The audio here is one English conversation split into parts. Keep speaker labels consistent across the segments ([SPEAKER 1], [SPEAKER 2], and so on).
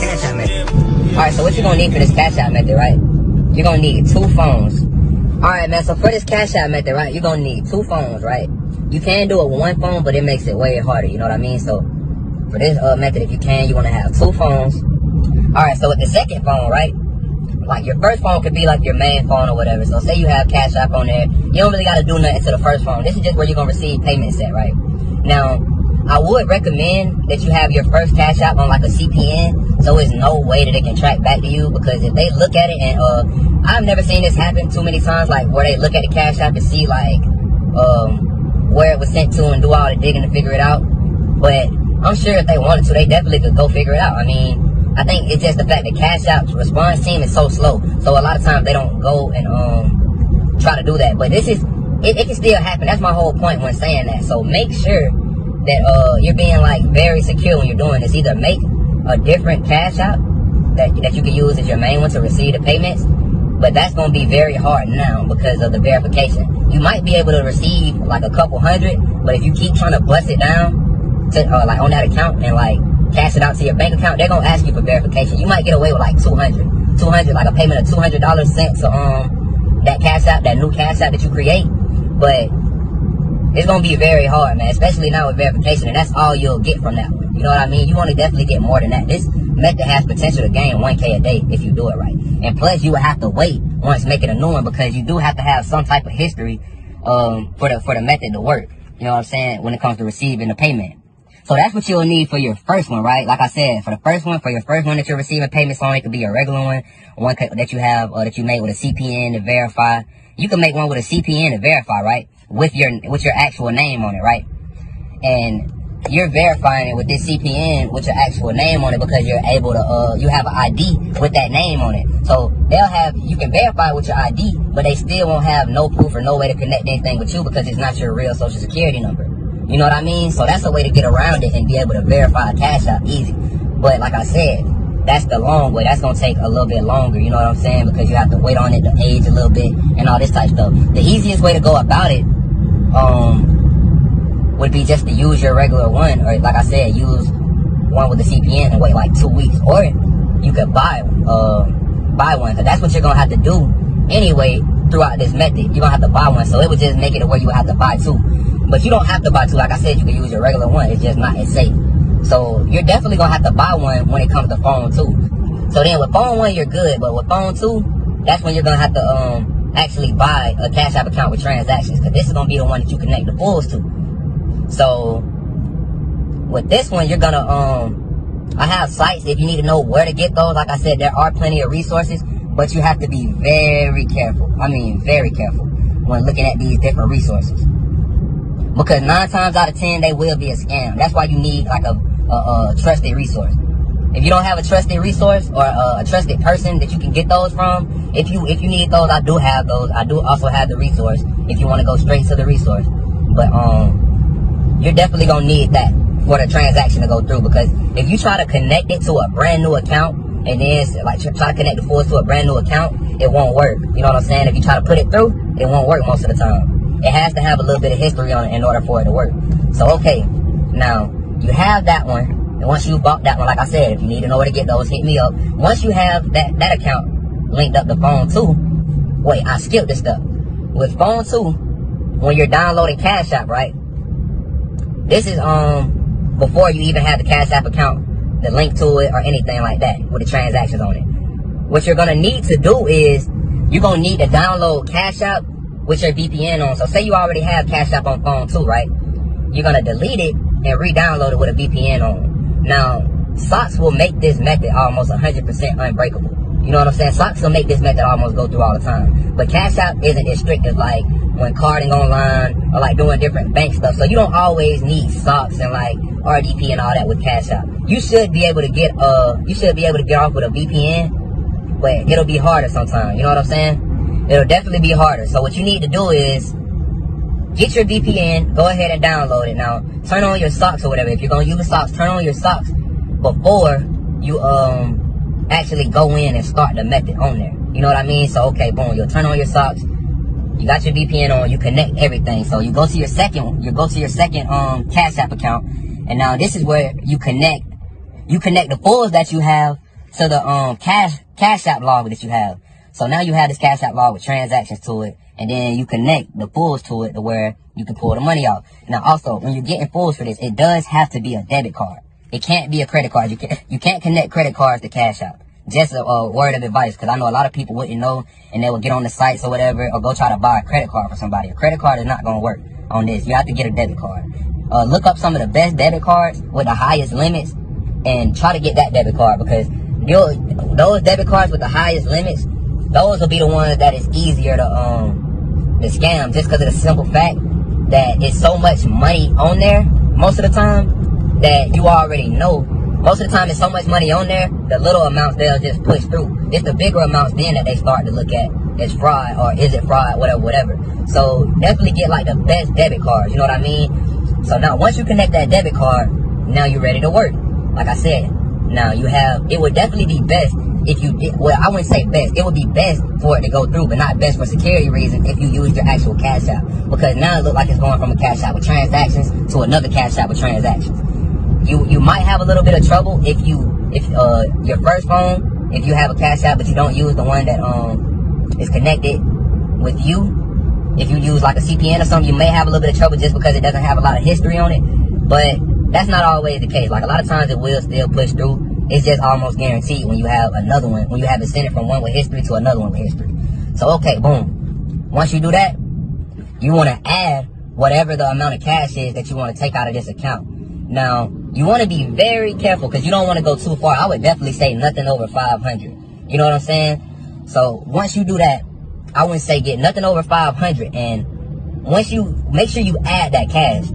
[SPEAKER 1] Cash App method. Alright, so what you're gonna need for this Cash App method, right? You're gonna need 2 phones. Alright, man, so for this Cash App method, right, you're gonna need 2 phones, right? You can do it with 1 phone, but it makes it way harder, you know what I mean? So, for this method, if you can, you wanna have 2 phones. Alright, so with the second phone, right? Like, your first phone could be like your main phone or whatever. So, say you have Cash App on there. You don't really gotta do nothing to the first phone. This is just where you're gonna receive payments at, right? Now, I would recommend that you have your first Cash App on like a CPN, so there's no way that it can track back to you, because if they look at it, and I've never seen this happen too many times, like where they look at the Cash App and see like where it was sent to and do all the digging to figure it out. But I'm sure if they wanted to, they definitely could go figure it out. I mean, I think it's just the fact that Cash App's response team is so slow, so a lot of times they don't go and try to do that. But this is, it can still happen. That's my whole point when saying that. So make sure that you're being like very secure when you're doing this. Either make a different Cash App that you can use as your main one to receive the payments, but that's going to be very hard now because of the verification. You might be able to receive like a couple hundred, but if you keep trying to bust it down to like on that account and like cash it out to your bank account, they're going to ask you for verification. You might get away with like 200, like a payment of $200 sent to that Cash App, that new Cash App that you create. But it's going to be very hard, man, especially now with verification, and that's all you'll get from that one. You know what I mean? You want to definitely get more than that. This method has potential to gain 1K a day if you do it right. And plus, you would have to wait once making a new one, because you do have to have some type of history for the method to work. You know what I'm saying? When it comes to receiving the payment. So that's what you'll need for your first one, right? Like I said, for your first one that you're receiving payments on, it could be a regular one that you have, or that you made with a CPN to verify. You can make one with a CPN to verify, right? With your actual name on it, right? And you're verifying it with this CPN with your actual name on it, because you're able to you have an ID with that name on it. So you can verify with your ID, but they still won't have no proof or no way to connect anything with you, because it's not your real social security number. You know what I mean? So that's a way to get around it and be able to verify a Cash App easy. But like I said, that's the long way. That's going to take a little bit longer, you know what I'm saying? Because you have to wait on it to age a little bit and all this type of stuff. The easiest way to go about it would be just to use your regular one, or like I said, use one with the CPN and wait like 2 weeks. Or you could buy one, because that's what you're going to have to do anyway throughout this method. You're going to have to buy one, so it would just make it where you would have to buy 2. But you don't have to buy 2. Like I said, you can use your regular one. It's just not as safe. So you're definitely going to have to buy one when it comes to phone 2. So then with phone 1, you're good. But with phone 2, that's when you're going to have to actually buy a Cash App account with transactions. Because this is going to be the one that you connect the pulls to. So with this one, you're going to... I have sites if you need to know where to get those. Like I said, there are plenty of resources. But you have to be very careful. I mean, very careful when looking at these different resources. Because 9 times out of 10, they will be a scam. That's why you need like a trusted resource. If you don't have a trusted resource or a trusted person that you can get those from, if you need those, I do have those. I do also have the resource if you want to go straight to the resource. But you're definitely gonna need that for the transaction to go through. Because if you try to connect it to a brand new account and then like try to connect the funds to a brand new account, it won't work. You know what I'm saying? If you try to put it through, it won't work most of the time. It has to have a little bit of history on it in order for it to work. So, okay, now, you have that one, and once you've bought that one, like I said, if you need to know where to get those, hit me up. Once you have that account linked up to phone 2, wait, I skipped this stuff. With phone 2, when you're downloading Cash App, right, this is before you even have the Cash App account, the link to it, or anything like that, with the transactions on it. What you're going to need to do is, you're going to need to download Cash App with your VPN on. So say you already have Cash App on phone 2, right? You're going to delete it and re-download it with a VPN on. Now, socks will make this method almost 100% unbreakable. You know what I'm saying? Socks will make this method almost go through all the time. But Cash App isn't as strict as like when carding online or like doing different bank stuff. So you don't always need socks and like RDP and all that with Cash App. You should be able to get off with a VPN, but it'll be harder sometimes. You know what I'm saying? It'll definitely be harder. So what you need to do is get your VPN, go ahead and download it. Now, turn on your socks or whatever. If you're going to use socks, turn on your socks before you actually go in and start the method on there. You know what I mean? So, okay, boom, you'll turn on your socks. You got your VPN on, you connect everything. So you go to your second Cash App account. And now this is where you connect the pulls that you have to the Cashapp log that you have. So now you have this Cashapp log with transactions to it, and then you connect the pulls to it to where you can pull the money out. Now also, when you're getting pulls for this, it does have to be a debit card. It can't be a credit card. You can't connect credit cards to Cashapp. Just a word of advice, because I know a lot of people wouldn't know, and they will get on the sites or whatever, or go try to buy a credit card for somebody. A credit card is not going to work on this. You have to get a debit card. Look up some of the best debit cards with the highest limits, and try to get that debit card, because those debit cards with the highest limits, those will be the ones that is easier to scam, just because of the simple fact that it's so much money on there most of the time that you already know. Most of the time, it's so much money on there, the little amounts they'll just push through. It's the bigger amounts then that they start to look at as fraud, or is it fraud, whatever. So definitely get like the best debit cards, you know what I mean? So now once you connect that debit card, now you're ready to work. Like I said, now you have, it would definitely be best if you did, well, I wouldn't say best. It would be best for it to go through, but not best for security reasons if you use your actual Cashapp. Because now it looks like it's going from a Cashapp with transactions to another Cashapp with transactions. You might have a little bit of trouble if your first phone, if you have a Cashapp but you don't use the one that is connected with you. If you use like a CPN or something, you may have a little bit of trouble just because it doesn't have a lot of history on it. But that's not always the case. Like a lot of times it will still push through. It's just almost guaranteed when you have another one, when you have it sent it from one with history to another one with history. So okay, boom. Once you do that, you want to add whatever the amount of cash is that you want to take out of this account. Now, you want to be very careful because you don't want to go too far. I would definitely say nothing over 500. You know what I'm saying? So once you do that, I wouldn't say get nothing over 500. And once you make sure you add that cash,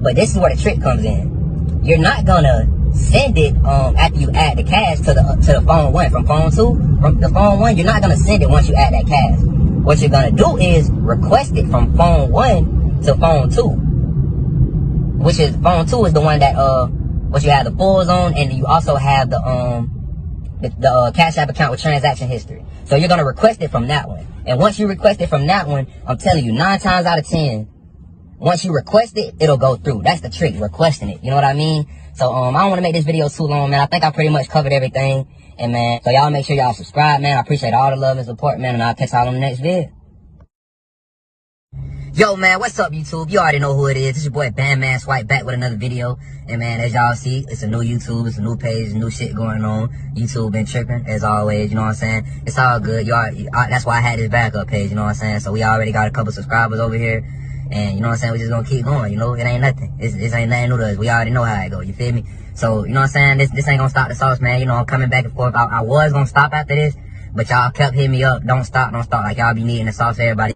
[SPEAKER 1] but this is where the trick comes in. You're not gonna send it after you add the cash to the phone one. From phone two, from the phone one, you're not gonna send it once you add that cash. What you're gonna do is request it from phone one to phone two, which is phone two is the one that what you have the pulls on, and you also have the Cashapp account with transaction history. So you're gonna request it from that one. And once you request it from that one, I'm telling you, 9 times out of 10, once you request it, it'll go through. That's the trick, requesting it. You know what I mean? So I don't want to make this video too long, man. I think I pretty much covered everything. And man, so y'all make sure y'all subscribe, man. I appreciate all the love and support, man. And I'll catch y'all on the next vid. Yo, man, what's up, YouTube? You already know who it is. It's your boy Bam Man Swipe back with another video. And man, as y'all see, it's a new YouTube, it's a new page, new shit going on. YouTube been tripping, as always, you know what I'm saying? It's all good. That's why I had this backup page, you know what I'm saying? So we already got a couple subscribers over here. And you know what I'm saying? We just gonna keep going, you know? It ain't nothing. This ain't nothing new to us. We already know how it go, you feel me? So, you know what I'm saying? This ain't gonna stop the sauce, man. You know, I'm coming back and forth. I was gonna stop after this, but y'all kept hitting me up. Don't stop. Like y'all be needing the sauce for everybody.